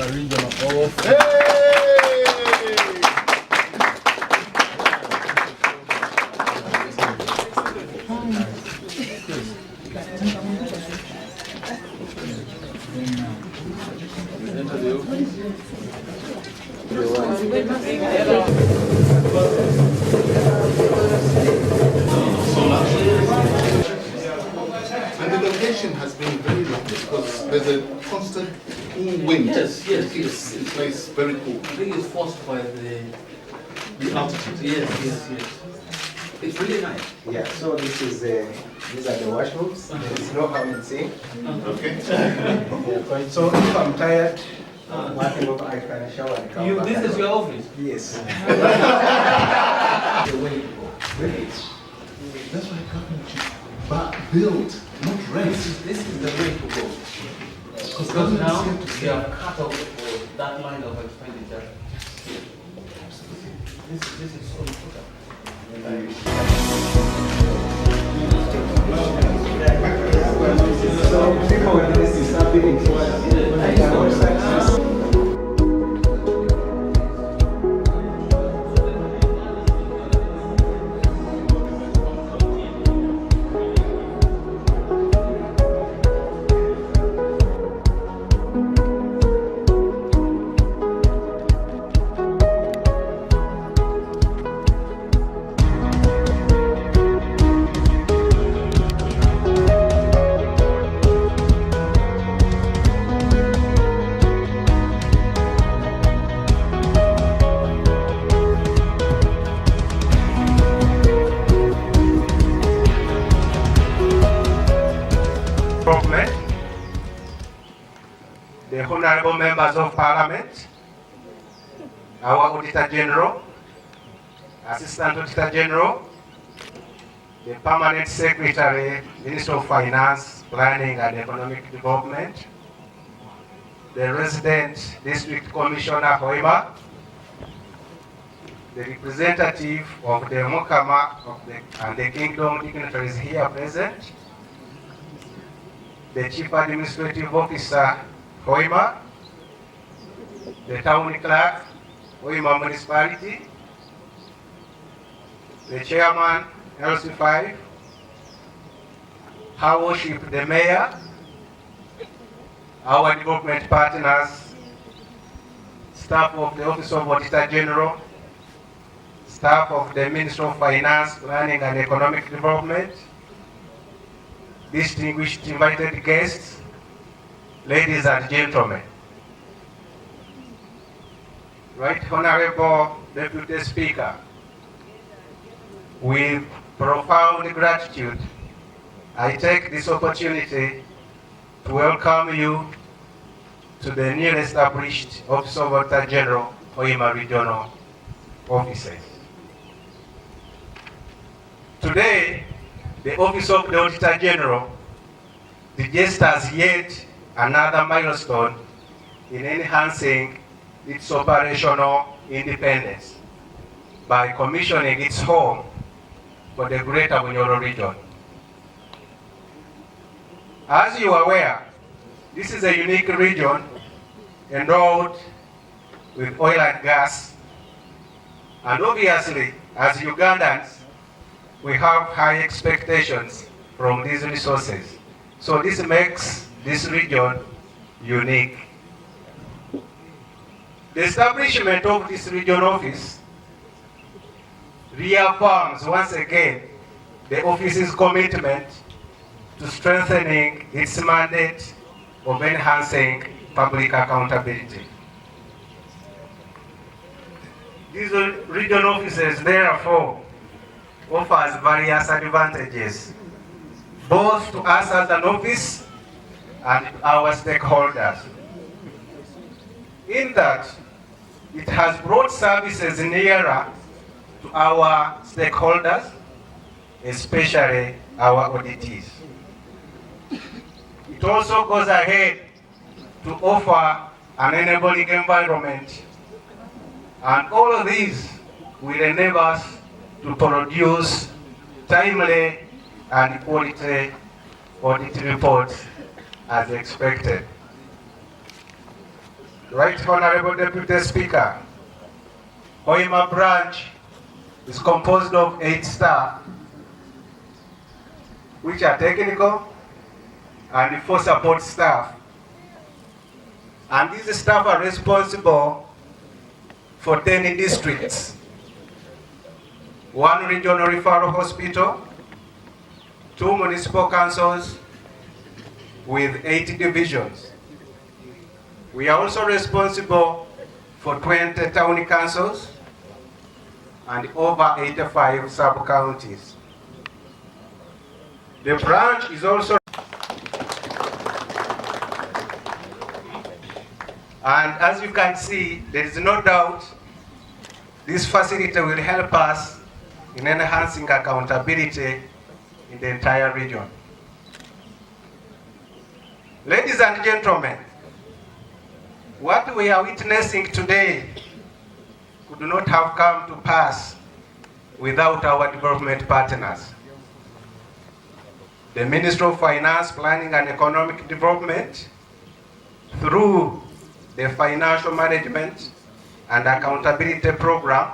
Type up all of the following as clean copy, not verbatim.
oag-regional-office. And the location has been very lovely because there's a constant cool wind. Yes. It's a place very cool. I think it's forced by the altitude. Yes. It's really nice. Yeah, so these are the washrooms. There's no harm in seeing. Okay. So if I'm tired, working over, I can shower and come back. This is your office? Yes. The way to go. Village. That's why government should build, not rent. This is the way to go. Because Because government now is here we to have cut off that line of expenditure. This is so important. So people with this is not being the honorable members of parliament, our Auditor General, Assistant Auditor General, the Permanent Secretary, Minister of Finance, Planning and Economic Development, the Resident District Commissioner Hoima, the representative of the Mukama and the Kingdom dignitaries here present, the Chief Administrative Officer Hoima, the Town Clerk, Hoima Municipality, the Chairman, LC5, Her Worship the Mayor, our development partners, staff of the Office of Auditor General, staff of the Ministry of Finance, Planning and Economic Development, distinguished invited guests, ladies and gentlemen. Right Honorable Deputy Speaker, with profound gratitude, I take this opportunity to welcome you to the newly established Office of Auditor General, Hoima Regional Offices. Today, the Office of the Auditor General registers yet another milestone in enhancing its operational independence by commissioning its home for the Greater Bunyoro region. As you are aware, this is a unique region endowed with oil and gas, and obviously, as Ugandans, we have high expectations from these resources. So this makes this region unique. The establishment of this region office reaffirms once again the office's commitment to strengthening its mandate of enhancing public accountability. These region offices, therefore, offers various advantages, both to us as an office and our stakeholders. In that, it has brought services nearer to our stakeholders, especially our auditees. It also goes ahead to offer an enabling environment, and all of these will enable us to produce timely and quality audit reports as expected. Right Honorable Deputy Speaker, Hoima branch is composed of 8 staff, which are technical, and 4 support staff. And these staff are responsible for 10 districts, 1 regional referral hospital, 2 municipal councils with 8 divisions. We are also responsible for 20 town councils and over 85 sub-counties. The branch is also, and as you can see, there is no doubt this facility will help us in enhancing accountability in the entire region. Ladies and gentlemen, what we are witnessing today could not have come to pass without our development partners. The Ministry of Finance, Planning and Economic Development, through the Financial Management and Accountability Program,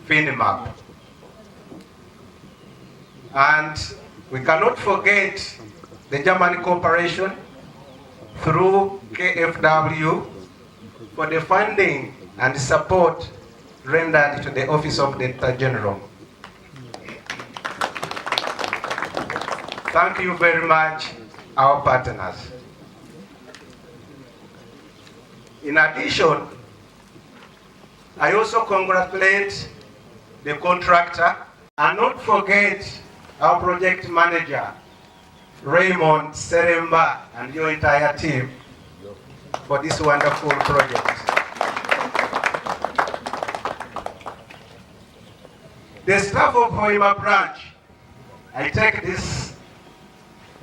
FINMAP. And we cannot forget the German Corporation through KFW for the funding and support rendered to the Office of the Auditor General. Thank you very much, our partners. In addition, I also congratulate the contractor and not forget our project manager, Raymond Seremba, and your entire team for this wonderful project. The staff of Hoima branch, I take this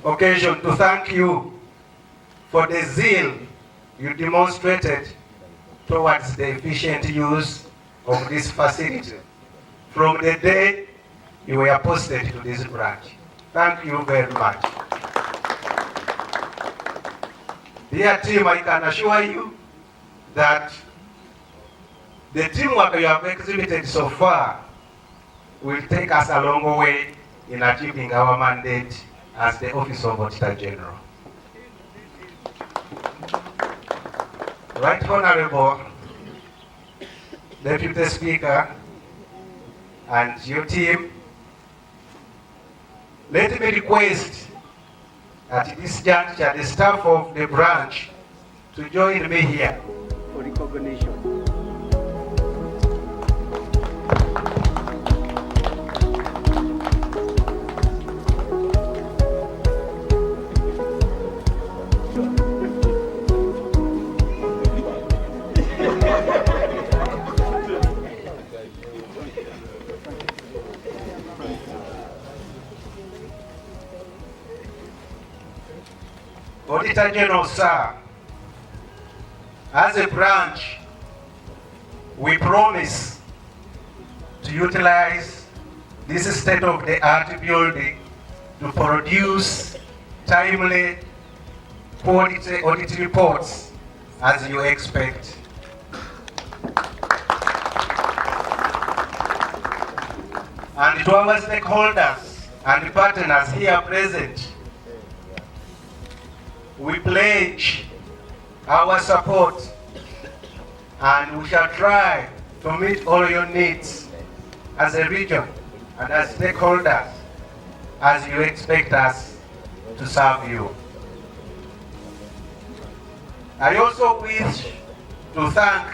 occasion to thank you for the zeal you demonstrated towards the efficient use of this facility from the day you were posted to this branch. Thank you very much. Dear team, I can assure you that the teamwork you have exhibited so far will take us a long way in achieving our mandate as the Office of Auditor General. Right Honorable Deputy Speaker and your team, let me request at this juncture the staff of the branch to join me here for recognition. Auditor General, sir, as a branch, we promise to utilize this state-of-the-art building to produce timely quality audit reports as you expect. And to our stakeholders and partners here present, we pledge our support and we shall try to meet all your needs as a region and as stakeholders as you expect us to serve you. I also wish to thank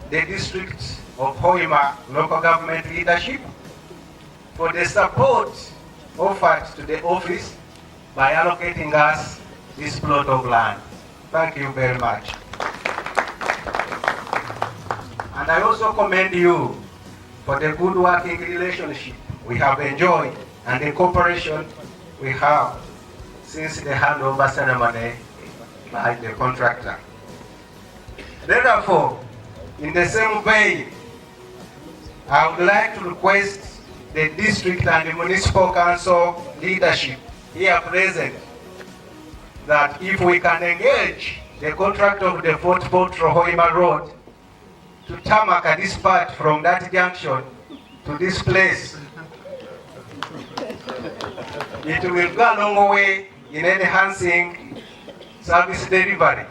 the District of Hoima local government leadership for the support offered to the office by allocating us this plot of land. Thank you very much. And I also commend you for the good working relationship we have enjoyed and the cooperation we have since the handover ceremony by the contractor. Therefore, in the same vein, I would like to request the district and the municipal council leadership here present that if we can engage the contract of the Fort Hoima Road to tarmac this part from that junction to this place, it will go a long way in enhancing service delivery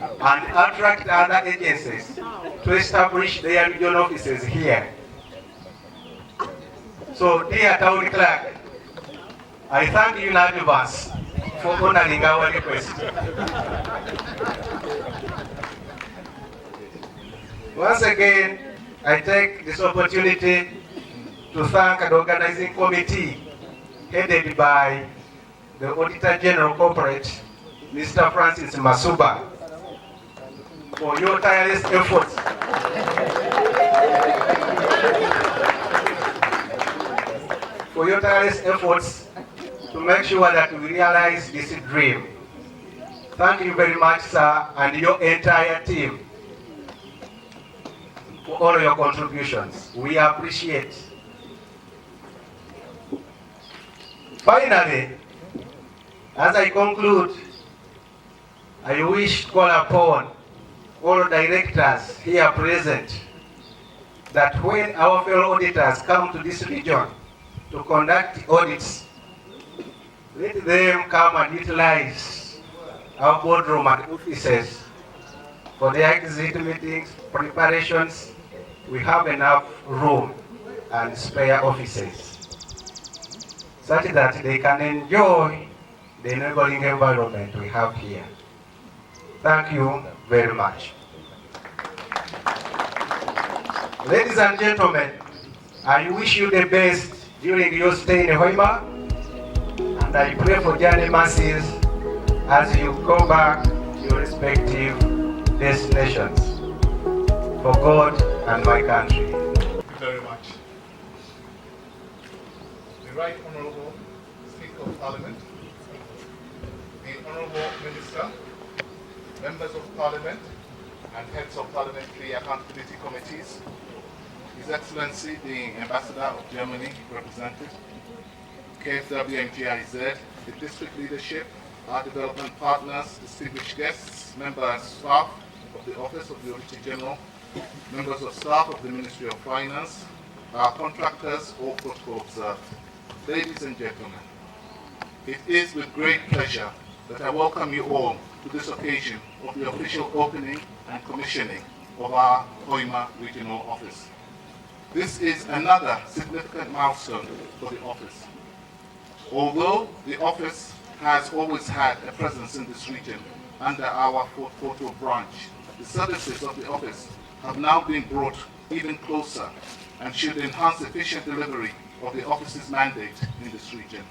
and attract other agencies to establish their regional offices here. So, dear Town Clerk, I thank you in advance for honoring our request. Once again, I take this opportunity to thank the organizing committee headed by the Auditor General Corporate, Mr. Francis Masuba, for your tireless efforts to make sure that we realize this dream. Thank you very much, sir, and your entire team for all your contributions. We appreciate. Finally, as I conclude, I wish to call upon all directors here present that when our fellow auditors come to this region to conduct audits, let them come and utilize our boardroom and offices for their exit meetings, preparations. We have enough room and spare offices such that they can enjoy the enabling environment we have here. Thank you very much. Ladies and gentlemen, I wish you the best during your stay in Hoima, and I pray for journey mercies as you go back to your respective destinations for God and my country. Thank you very much. The Right Honourable Speaker of Parliament, the Honourable Minister, Members of Parliament, and heads of parliamentary accountability committees, His Excellency the Ambassador of Germany represented, KFW MGIZ, the district leadership, our development partners, distinguished guests, members, staff of the Office of the Auditor General, members of staff of the Ministry of Finance, our contractors, all protocol observed. Ladies and gentlemen, it is with great pleasure that I welcome you all to this occasion of the official opening and commissioning of our Hoima Regional Office. This is another significant milestone for the office. Although the office has always had a presence in this region under our Fort Portal branch, the services of the office have now been brought even closer and should enhance efficient delivery of the office's mandate in this region.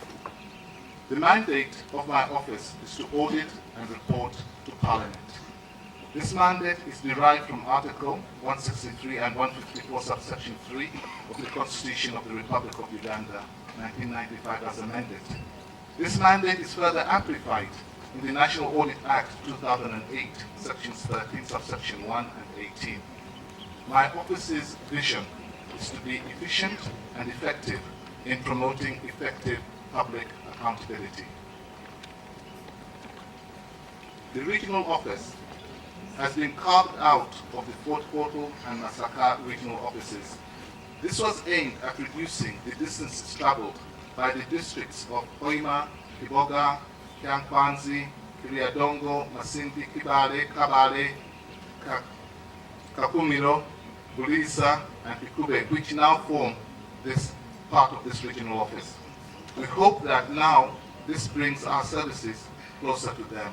The mandate of my office is to audit and report to Parliament. This mandate is derived from Article 163 and 154 subsection 3 of the Constitution of the Republic of Uganda, 1995 as amended. This mandate is further amplified in the National Audit Act 2008, sections 13, subsection 1 and 18. My office's vision is to be efficient and effective in promoting effective public accountability. The regional office has been carved out of the Fort Portal and Masaka regional offices. This was aimed at reducing the distances traveled by the districts of Hoima, Kiboga, Kyangpanzi, Kiriadongo, Masindi, Kibale, Kabale, Kakumiro, Bulisa, and Kikube, which now form this part of this regional office. We hope that now this brings our services closer to them.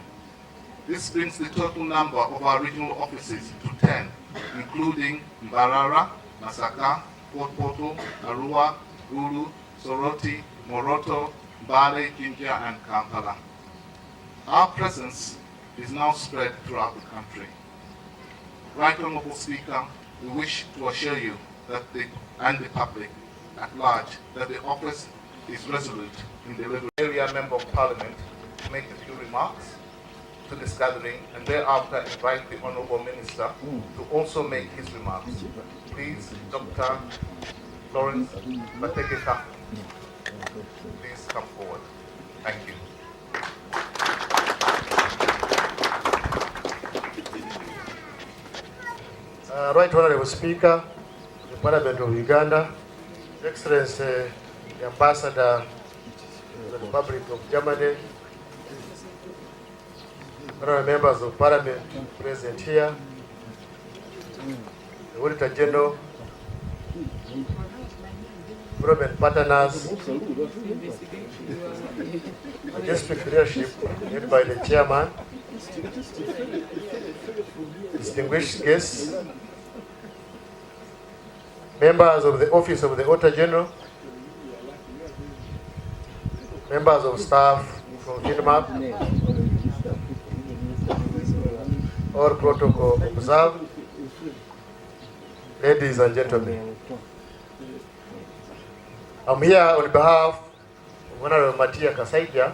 This brings the total number of our regional offices to 10, including Mbarara, Masaka, Fort Portal, Arua, Gulu, Soroti, Moroto, Mbale, Jinja, and Kampala. Our presence is now spread throughout the country. Right Honourable Speaker, we wish to assure you that the public at large that the office is resolute in delivering. Area Member of Parliament to make a few remarks to this gathering, and thereafter invite the Honourable Minister to also make his remarks. Please, Dr. Lawrence Bategeka, please come forward. Thank you. Right Honourable Speaker, the Parliament of Uganda, His Excellency the Ambassador of the Republic of Germany, honourable members of Parliament present here, the Auditor General, Parliament partners, the district leadership led by the Chairman, distinguished guests, members of the Office of the Auditor General, members of staff from FINMAP, all protocol observed, ladies and gentlemen. I'm here on behalf of Honorable Matia Kasaija,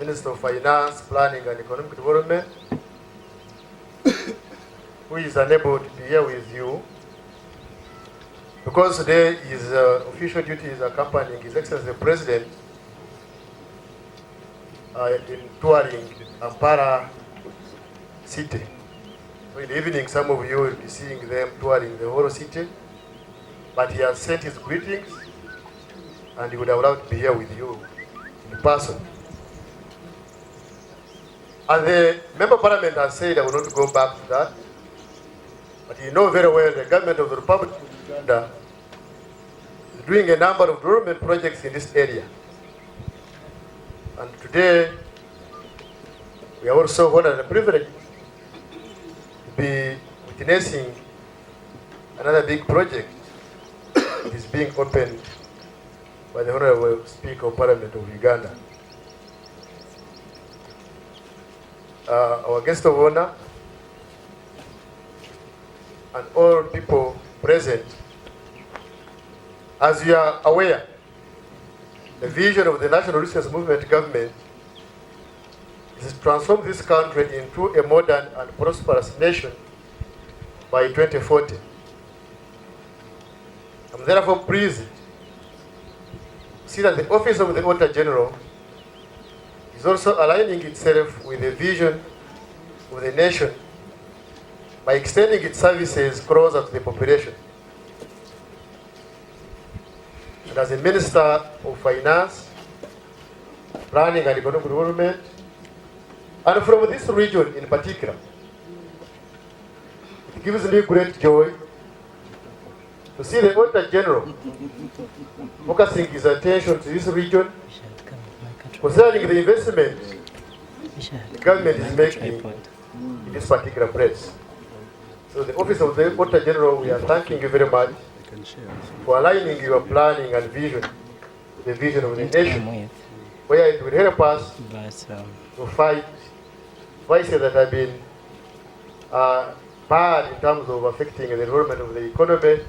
Minister of Finance, Planning and Economic Development, who is unable to be here with you because today his official duty is accompanying His Excellency the President in touring Ampara city. So in the evening, some of you will be seeing them touring the whole city, but he has sent his greetings and he would have loved to be here with you in person. And the Member of Parliament has said I will not go back to that, but you know very well the government of the Republic of Uganda is doing a number of development projects in this area. And today, we are also honored and privileged to be witnessing another big project that is being opened by the Honorable Speaker of Parliament of Uganda. our guest of honor, and all people present. As you are aware, the vision of the National Resistance Movement government is to transform this country into a modern and prosperous nation by 2040. I'm therefore pleased to see that the Office of the Auditor General is also aligning itself with the vision of the nation by extending its services closer to the population. And as a Minister of Finance, Planning and Economic Development, and from this region in particular, it gives me great joy to see the Auditor General focusing his attention to this region concerning the investment the government is making in this particular place. So the Office of the Auditor General, we are thanking you very much for aligning your planning and vision with the vision of the nation, where it will help us to fight vices that have been bad in terms of affecting the development of the economy,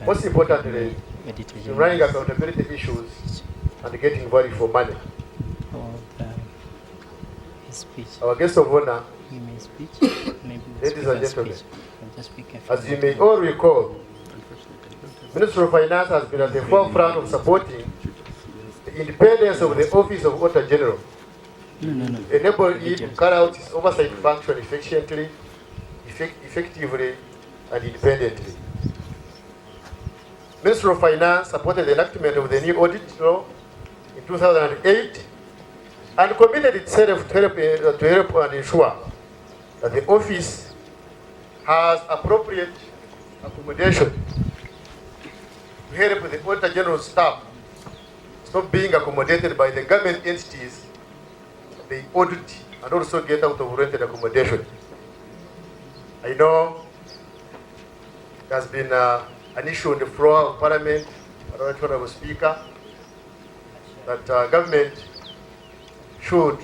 most importantly, in running accountability issues and getting value for money. Our guest of honor, ladies and gentlemen, as you may all recall, Ministry of Finance has been at the forefront of supporting the independence of the Office of Auditor General, enabling it to carry out its oversight function efficiently, effectively, and independently. Ministry of Finance supported the enactment of the new audit law in 2008 and committed itself to help and ensure that the office has appropriate accommodation to help the Auditor General staff stop being accommodated by the government entities they audit and also get out of rented accommodation. I know there's been an issue on the floor of Parliament, Honorable Speaker, that government should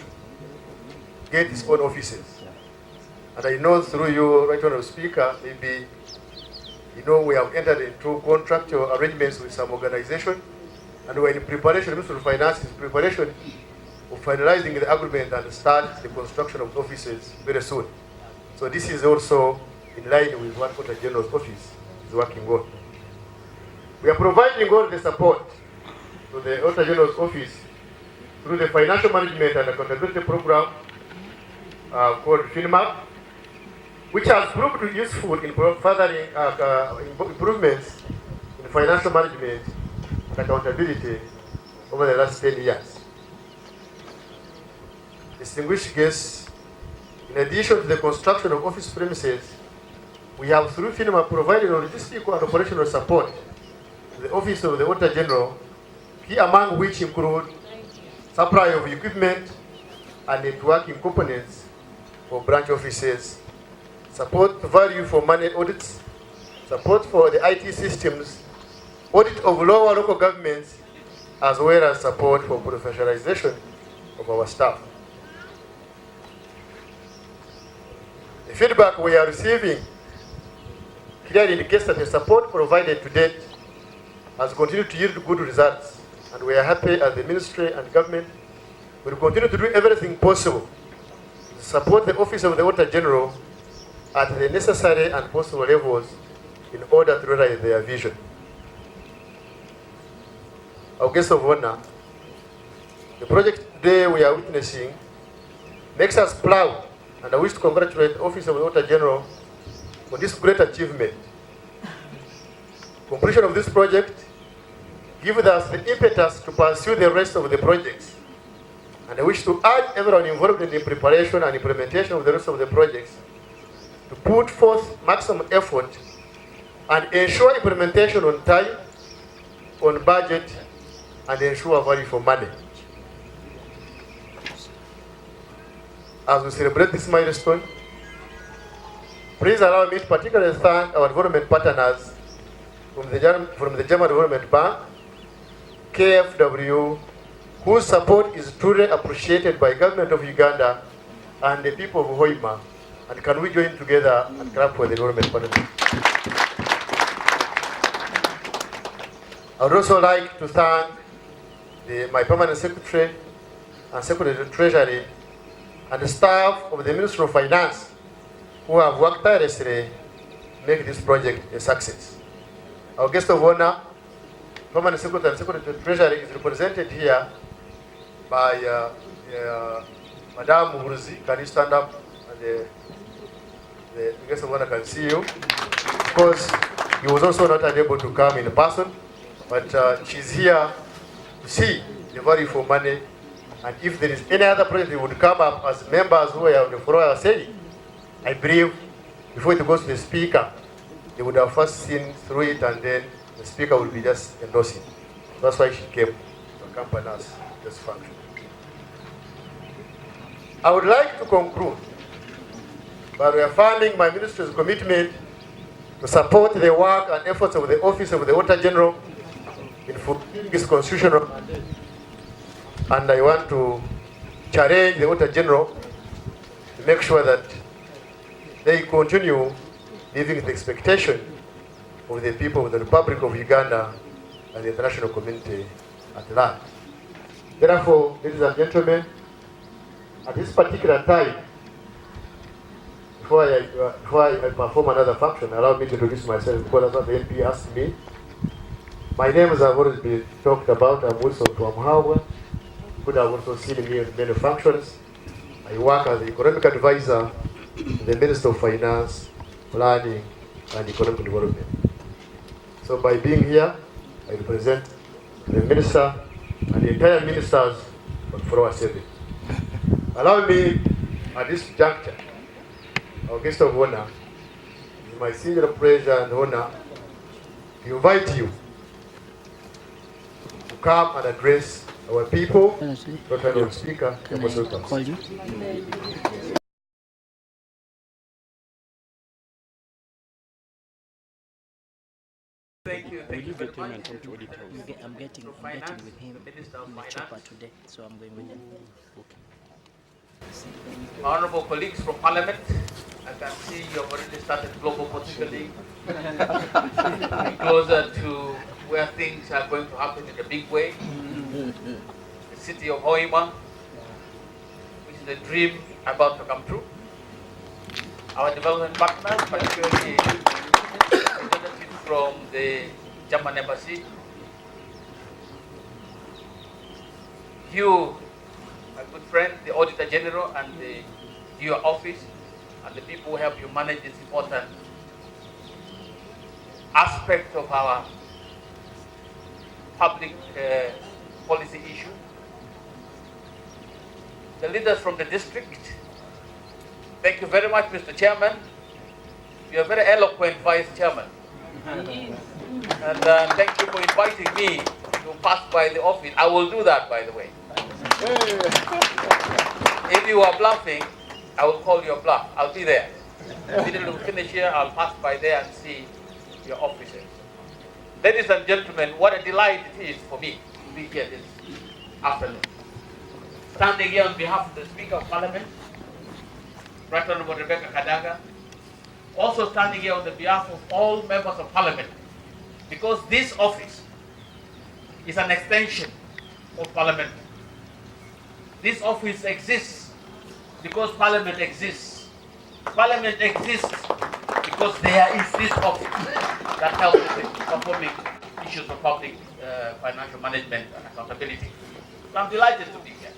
get its own offices. And I know through you, Right Honorable Speaker, maybe you know we have entered into contractual arrangements with some organization, and we're in preparation, Ministry of Finance is in preparation of finalizing the agreement and start the construction of offices very soon. So this is also in line with what Auditor General's office is working on. We are providing all the support to the Auditor General's office through the Financial Management and Accountability Program called FINMAP, which has proved useful in furthering improvements in financial management and accountability over the last 10 years. Distinguished guests, in addition to the construction of office premises, we have through FINMAP provided logistical and operational support to the Office of the Auditor General, key among which include supply of equipment and networking components for branch offices, support value for money audits, support for the IT systems, audit of lower local governments, as well as support for professionalization of our staff. The feedback we are receiving clearly indicates that the support provided to date has continued to yield good results, and we are happy as the ministry and government will continue to do everything possible to support the Office of the Auditor General at the necessary and possible levels in order to realize their vision. Our guest of honor, the project today we are witnessing makes us proud, and I wish to congratulate the Office of the Auditor General for this great achievement. Completion of this project gives us the impetus to pursue the rest of the projects, and I wish to urge everyone involved in the preparation and implementation of the rest of the projects to put forth maximum effort and ensure implementation on time, on budget, and ensure value for money. As we celebrate this milestone, please allow me to particularly thank our development partners from the German Development Bank, KfW, whose support is truly appreciated by Government of Uganda and the people of Hoima, and can we join together and clap for the enrollment panel? I would also like to thank my permanent secretary and secretary of treasury and the staff of the Ministry of Finance who have worked tirelessly to make this project a success. Our guest of honor, permanent secretary and secretary of treasury, is represented here by Madam Muhuruzi. Can you stand up? And the guest of honor can see you. Of course, he was also not able to come in person, but she's here to see the value for money. And if there is any other project that would come up, as members who are on the floor are saying, I believe before it goes to the speaker, they would have first seen through it, and then the speaker will be just endorsing. That's why she came to accompany us this function. I would like to conclude by reaffirming my ministry's commitment to support the work and efforts of the Office of the Auditor General in fulfilling its constitutional mandate. And I want to challenge the Auditor General to make sure that they continue living the expectation of the people of the Republic of Uganda and the international community at large. Therefore, ladies and gentlemen, at this particular time, before I perform another function, allow me to introduce myself because that's what the NP asked me. My names have already been talked about. I'm Wilson Tuamhawa. You could have also seen me in many functions. I work as the economic advisor to the Minister of Finance, Planning, and Economic Development. So by being here, I represent the Minister and the entire ministers on floor 7. Allow me at this juncture, our guest of honor, it's my singular pleasure and honor to invite you to come and address our people. Honorable Speaker, Can I call you? Thank you very much. I'm getting with him in the chopper today, so I'm going with him. Honorable colleagues from Parliament, I can see you have already started global positioning, closer to where things are going to happen in a big way. The city of Hoima, which is a dream about to come true. Our development partners, particularly representatives from the German embassy. You, my good friend, the Auditor General and your office, and the people who help you manage this important aspect of our public policy issue. The leaders from the district, thank you very much, Mr. Chairman. You're a very eloquent Vice Chairman. And thank you for inviting me to pass by the office. I will do that, by the way. If you are bluffing, I will call your bluff. I'll be there. Immediately we finish here, I'll pass by there and see your officers. Ladies and gentlemen, what a delight it is for me to be here this afternoon. Standing here on behalf of the Speaker of Parliament, Right Honorable Rebecca Kadaga, also standing here on the behalf of all members of Parliament, because this office is an extension of Parliament. This office exists because Parliament exists. Parliament exists because there is this office that helps in performing issues of public financial management and accountability. So I'm delighted to be here.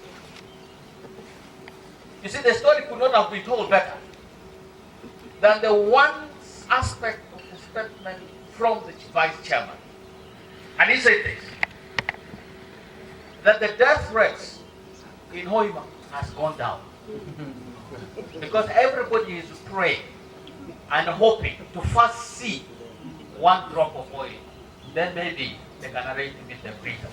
You see, the story could not have been told better than the one aspect of the statement from the Vice Chairman. And he said this, that the death rates in Hoima has gone down. Because everybody is praying and hoping to first see one drop of oil. Then maybe they can arrange to meet their freedom.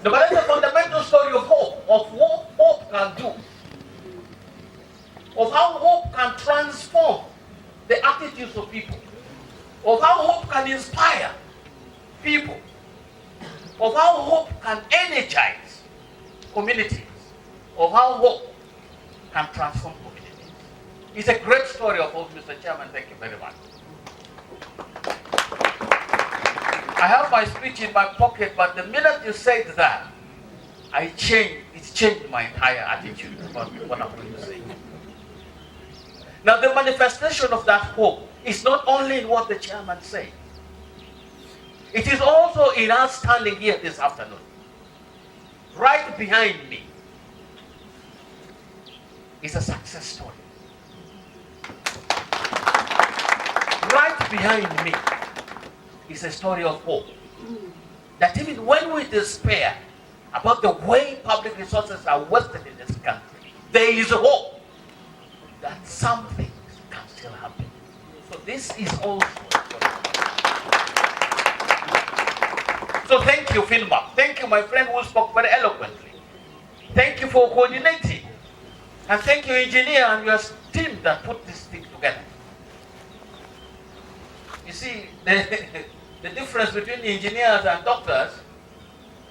But that's a fundamental story of hope, of what hope can do, of how hope can transform the attitudes of people, of how hope can inspire people, of how hope can energize communities, of how hope can transform communities. It's a great story of hope, Mr. Chairman. Thank you very much. I have my speech in my pocket, but the minute you said that, it's changed my entire attitude about what I'm going to say. Now, the manifestation of that hope is not only in what the chairman said. It is also in us standing here this afternoon. Right behind me is a success story. Right behind me is a story of hope. That even when we despair about the way public resources are wasted in this country, there is hope that some things can still happen. So this is also a story. So thank you, FINMA. Thank you, my friend who spoke very eloquently. Thank you for coordinating. And thank you, engineer, and your team that put this thing together. You see, the difference between engineers and doctors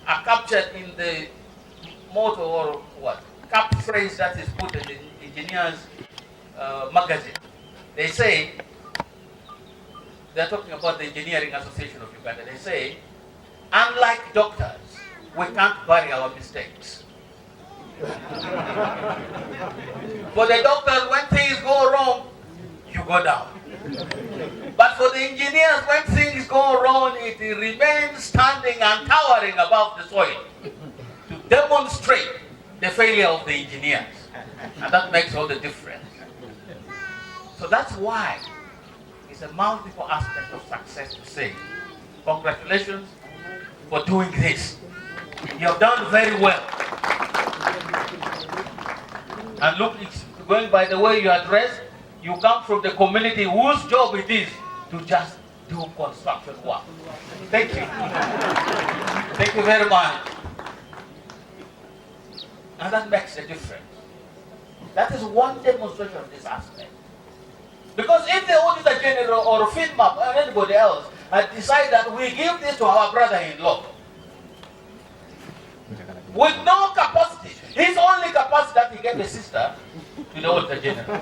are captured in the motto or what? Cap phrase that is put in the engineers magazine. They say, they're talking about the Engineering Association of Uganda. They say, unlike doctors, we can't bury our mistakes. For the doctors, when things go wrong, you go down. But for the engineers, when things go wrong, it remains standing and towering above the soil to demonstrate the failure of the engineers. And that makes all the difference. So that's why it's a multiple aspect of success to say, congratulations for doing this. You have done very well. And look, it's going by the way you address, you come from the community whose job it is to just do construction work. Thank you. Thank you very much. And that makes a difference. That is one demonstration of this aspect. Because if the Auditor General or FINMA or anybody else had decided that we give this to our brother-in-law, with no capacity, his only capacity that he gave the sister to the Auditor General.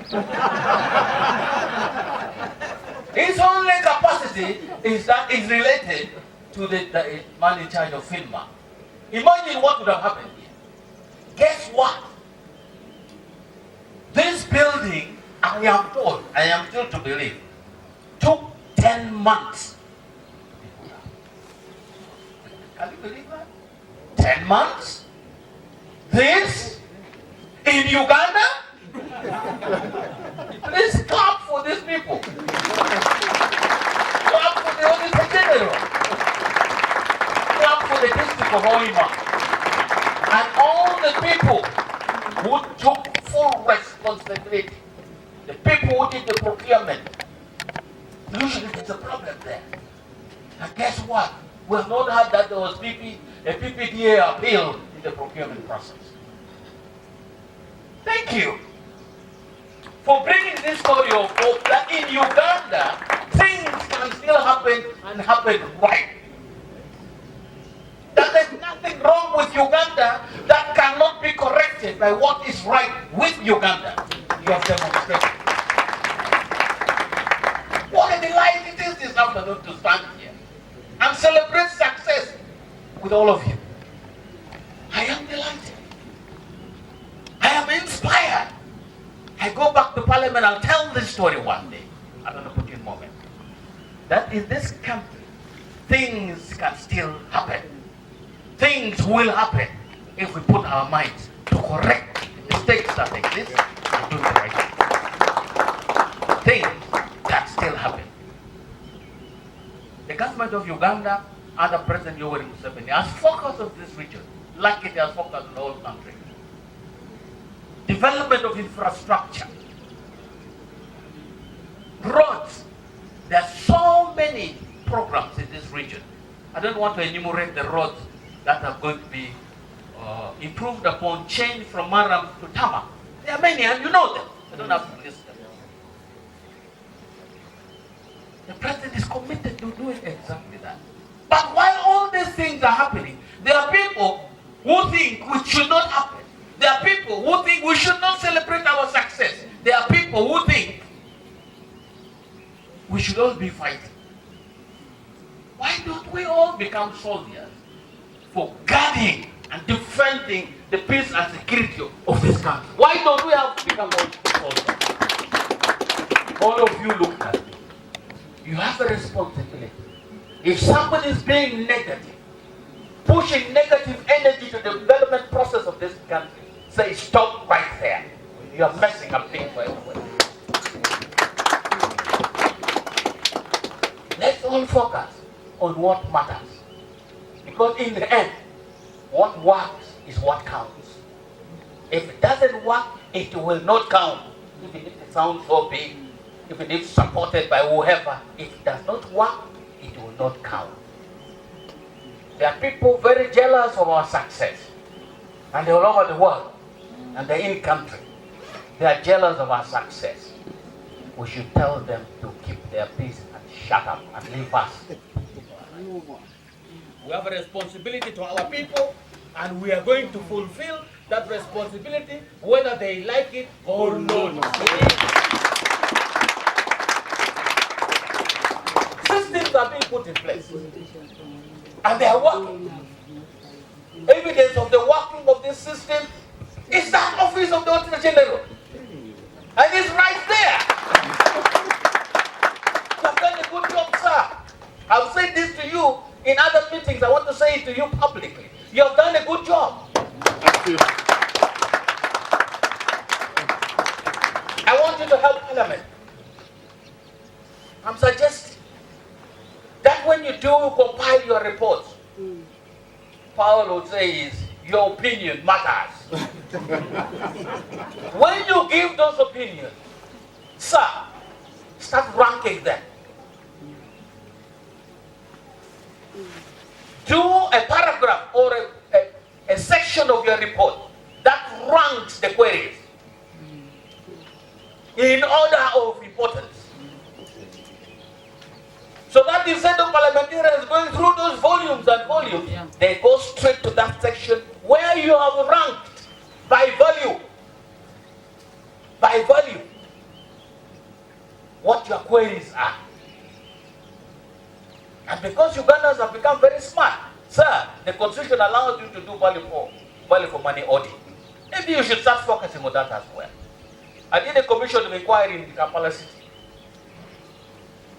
His only capacity is that is related to the man in charge of FINMA. Imagine what would have happened here. Guess what? This building, I am told, I am still to believe, took 10 months. Can you believe that? 10 months? This? In Uganda? Please clap for these people. Clap for the Auditor General. Clap for the district of Hoima. And all the people who took full responsibility. The people who did the procurement. Usually there's a problem there. And guess what? We have not heard that there was a PPDA appeal in the procurement process. Thank you for bringing this story of hope that in Uganda, things can still happen and happen right. That there's nothing wrong with Uganda that cannot be corrected by what is right with Uganda. You have demonstrated. What a delight it is this afternoon to stand here and celebrate success with all of you. I am delighted. I am inspired. I go back to Parliament and tell this story one day, at an opportune moment, that in this country, things can still happen. Things will happen if we put our minds to correct the mistakes that exist and do the right thing. Things can still happen. The government of Uganda under President Yoweri Museveni has focused on this region like it has focused on the whole country. Development of infrastructure, roads. There are so many programs in this region. I don't want to enumerate the roads that are going to be improved upon, changed from Maram to Tama. There are many, and you know them. I don't have to list them. The president is committed to doing exactly that. But while all these things are happening, there are people who think it should not happen. There are people people who think we should not celebrate our success. There are people who think we should all be fighting. Why don't we all become soldiers for guarding and defending the peace and security of this country? Why don't we have to become all soldiers? All of you look at me. You have a responsibility. If somebody is being negative, pushing negative energy to the development process of this country, say stop right there. You are messing up things for everyone. Let's all focus on what matters. Because in the end, what works is what counts. If it doesn't work, it will not count. Even if it sounds so big, even if supported by whoever, if it does not work, it will not count. There are people very jealous of our success. And they're all over the world. And they're in country. They are jealous of our success. We should tell them to keep their peace and shut up and leave us. We have a responsibility to our people, and we are going to fulfill that responsibility whether they like it or not. Systems are being put in place, and they are working. Evidence of the working of this system is that office of the Auditor General, and it's right there. You have done a good job, sir. I've said this to you in other meetings. I want to say it to you publicly. You have done a good job. Thank you. I want you to help Parliament. I'm suggesting that when you do compile your reports, Paul would say is your opinion matters. When you give those opinions, sir, start ranking them. Do a paragraph or a section of your report that ranks the queries in order of importance. So that instead of parliamentarians going through those volumes and volumes, they go straight to that section where you have ranked by value. By value. What your queries are. And because Ugandans have become very smart, sir, the constitution allows you to do value for money audit. Maybe you should start focusing on that as well. I did a commission of inquiry in Kampala City.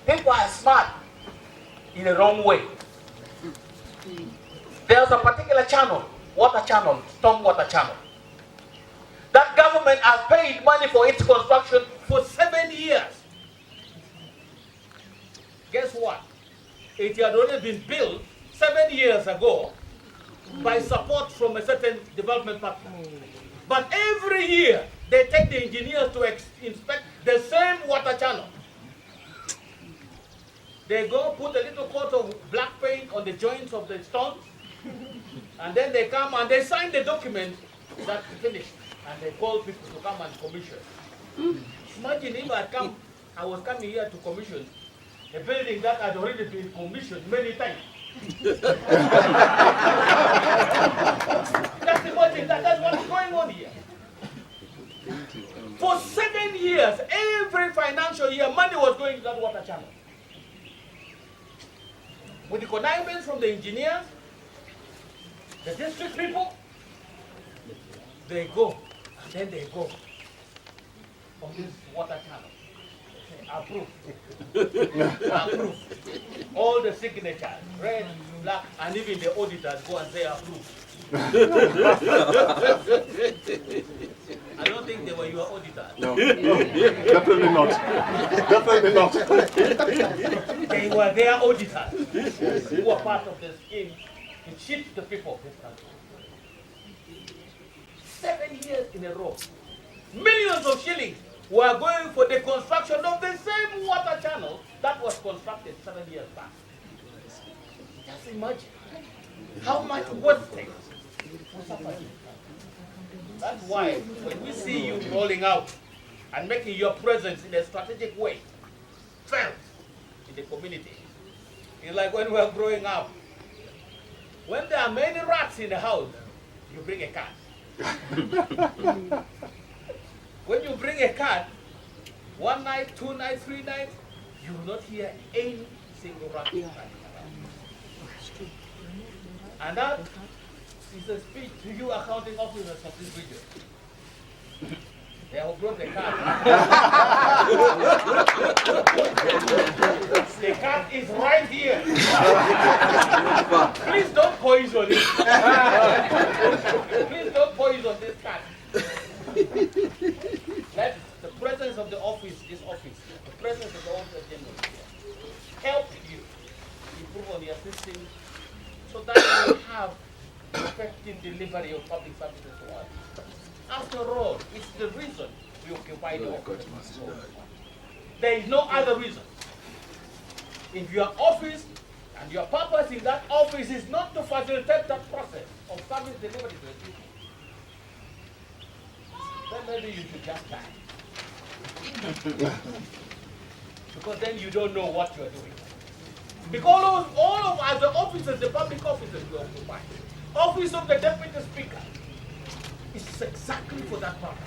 People are smart in the wrong way. There's a particular channel, water channel, stormwater channel, that government has paid money for its construction for 7 years. Guess what? It had already been built 7 years ago by support from a certain development partner. But every year, they take the engineers to inspect the same water channel. They go put a little coat of black paint on the joints of the stones, and then they come and they sign the document that finished, and they call people to come and commission. Imagine if I was coming here to commission a building that had already been commissioned many times. That's what's going on here. For 7 years, every financial year, money was going to that water channel. With the connivance from the engineers, the district people, they go, and then they go on this water channel. Approved. Approved. All the signatures, red, black, and even the auditors go and say approved. I don't think they were your auditors. No, definitely not. Definitely not. They were their auditors who were part of the scheme to cheat the people of this country. 7 years in a row. Millions of shillings were going for the construction of the same water channel that was constructed 7 years back. Just imagine how much wastage. That's why when we see you rolling out and making your presence in a strategic way felt in the community, it's like when we were growing up. When there are many rats in the house, you bring a cat. When you bring a card, 1 night, 2 nights, 3 nights, you will not hear any single rat running around. And that is a speech to you accounting officers of this region. They have brought the card. The card is right here. Please don't poison it. Please don't poison this card. Let the presence of the office, this office, the presence of the office general help you improve on your system so that you have effective delivery of public services to us. After all, it's the reason we occupy the office. There is no other reason. If your office and your purpose in that office is not to facilitate that process of service delivery to the people, then maybe you should just die. Because then you don't know what you are doing. Because all of us, the officers, the public officers we occupy, office of the deputy speaker is exactly for that purpose.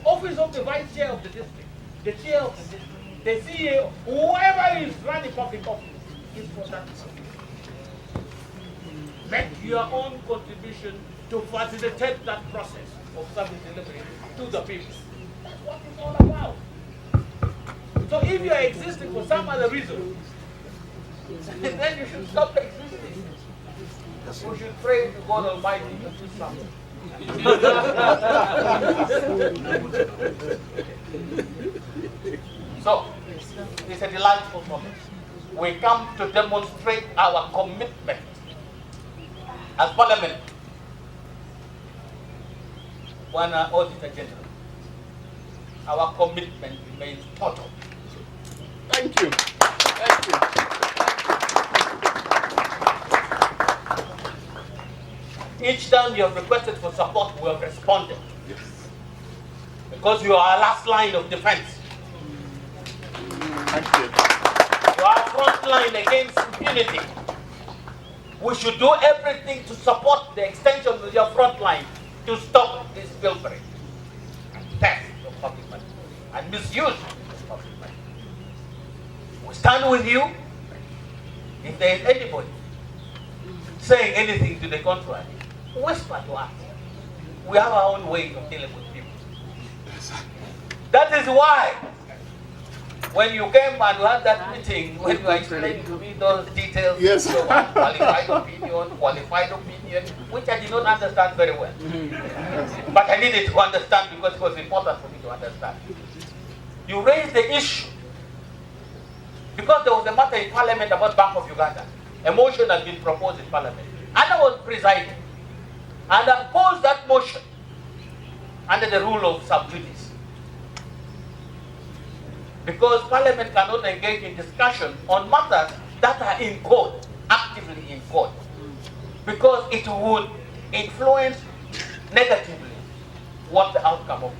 Office of the vice chair of the district, the chair of the district, the CEO, whoever is running public office is for that purpose. Make your own contribution to facilitate that process of service delivery to the people. That's what it's all about. So if you are existing for some other reason, then you should stop existing. We should pray to God Almighty to do something. So, it's a delightful moment. We come to demonstrate our commitment as Parliament. One Auditor General, our commitment remains total. Thank you. Thank you. Each time you have requested for support, we have responded. Yes. Because you are our last line of defense. Thank you. You are our front line against impunity. We should do everything to support the extension of your front line to stop this pilfering and theft of public money and misuse of public money. We stand with you. If there is anybody saying anything to the contrary, whisper to us. We have our own way of dealing with people. That is why when you came and we had that meeting, when you explained to me those details, Yes. so qualified opinion, which I did not understand very well. But I needed to understand because it was important for me to understand. You raised the issue because there was a matter in Parliament about Bank of Uganda. A motion had been proposed in Parliament. And I was presiding. And I opposed that motion under the rule of sub judice. Because Parliament cannot engage in discussion on matters that are in court, actively in court. Because it would influence negatively what the outcome of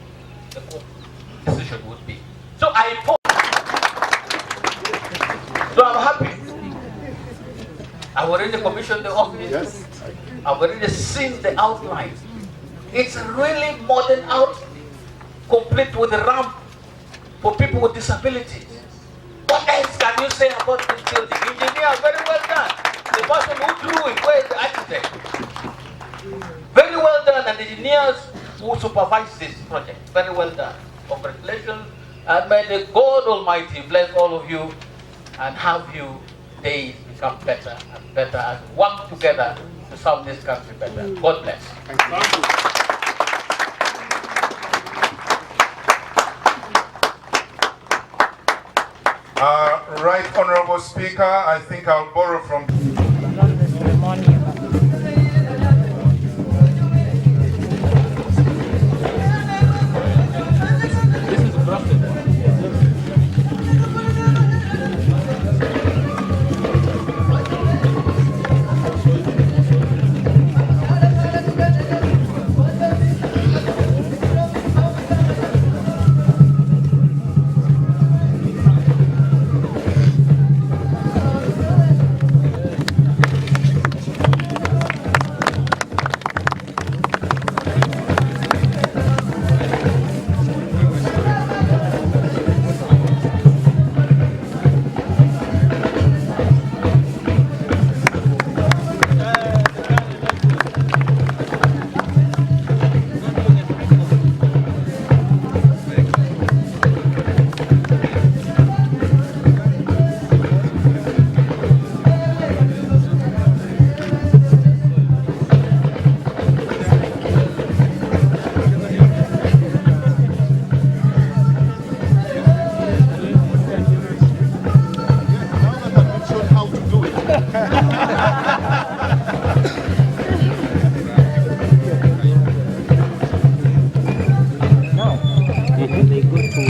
the court decision would be. So I opposed. So I'm happy. I've already commissioned the office. Yes. I've already seen the outlines. It's a really modern outfit, complete with a ramp for people with disabilities. What else can you say about this building? Engineer, very well done. The person who drew it, where is the architect? Very well done, and the engineers who supervise this project, very well done. Congratulations, and may the God Almighty bless all of you and have you days become better and better as we work together to serve this country better. God bless. Thank you. Right Honorable Speaker, I think I'll borrow from to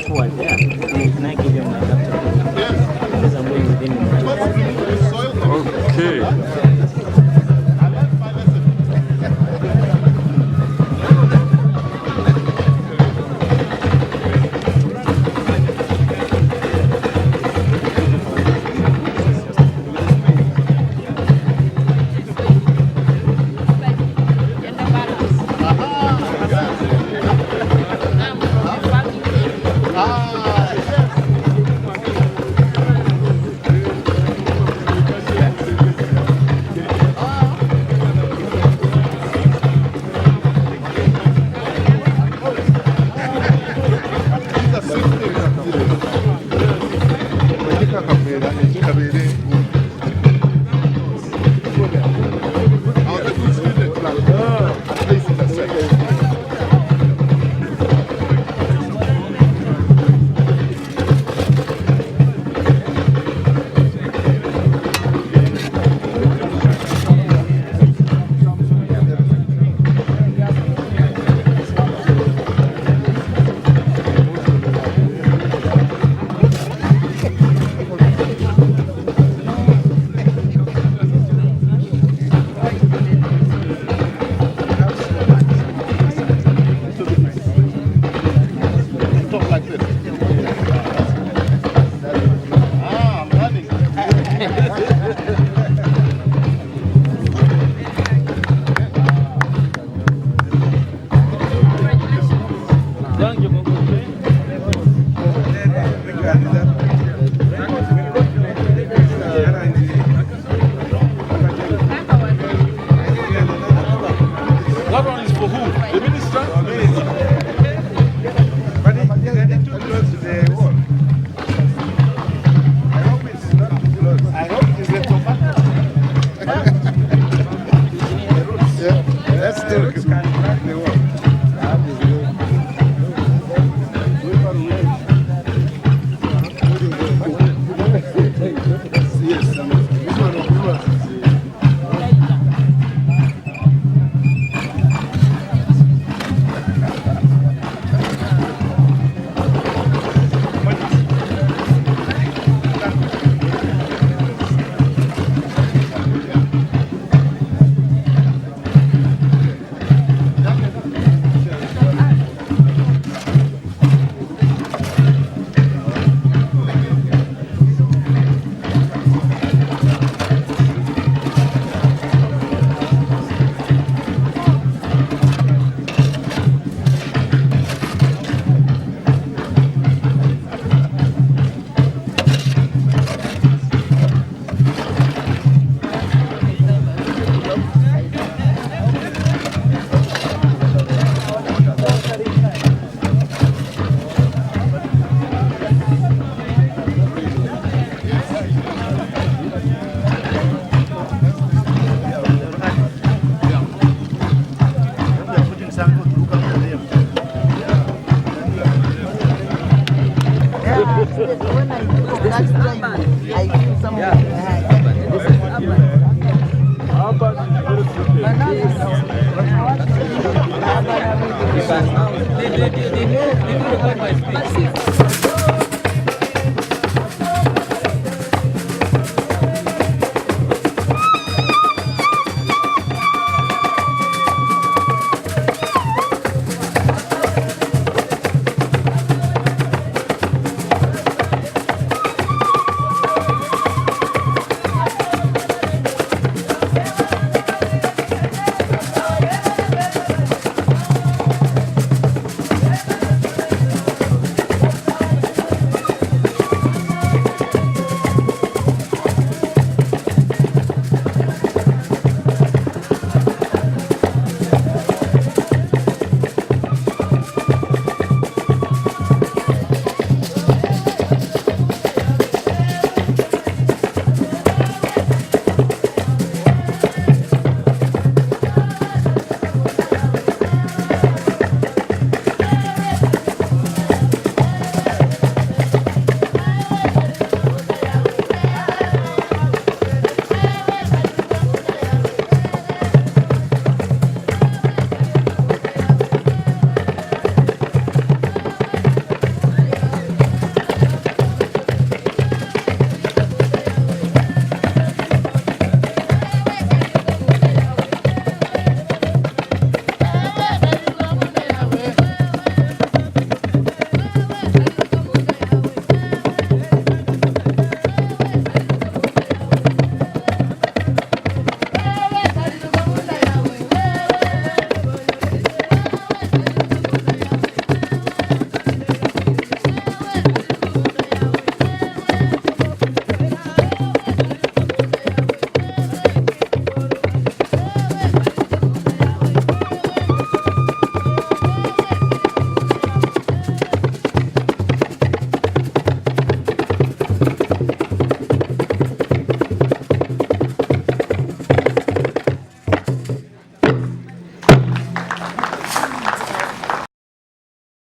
tour there. Can I give you my laptop? Because I'm going within the Okay. When I do that driving, I feel some this is urban. But now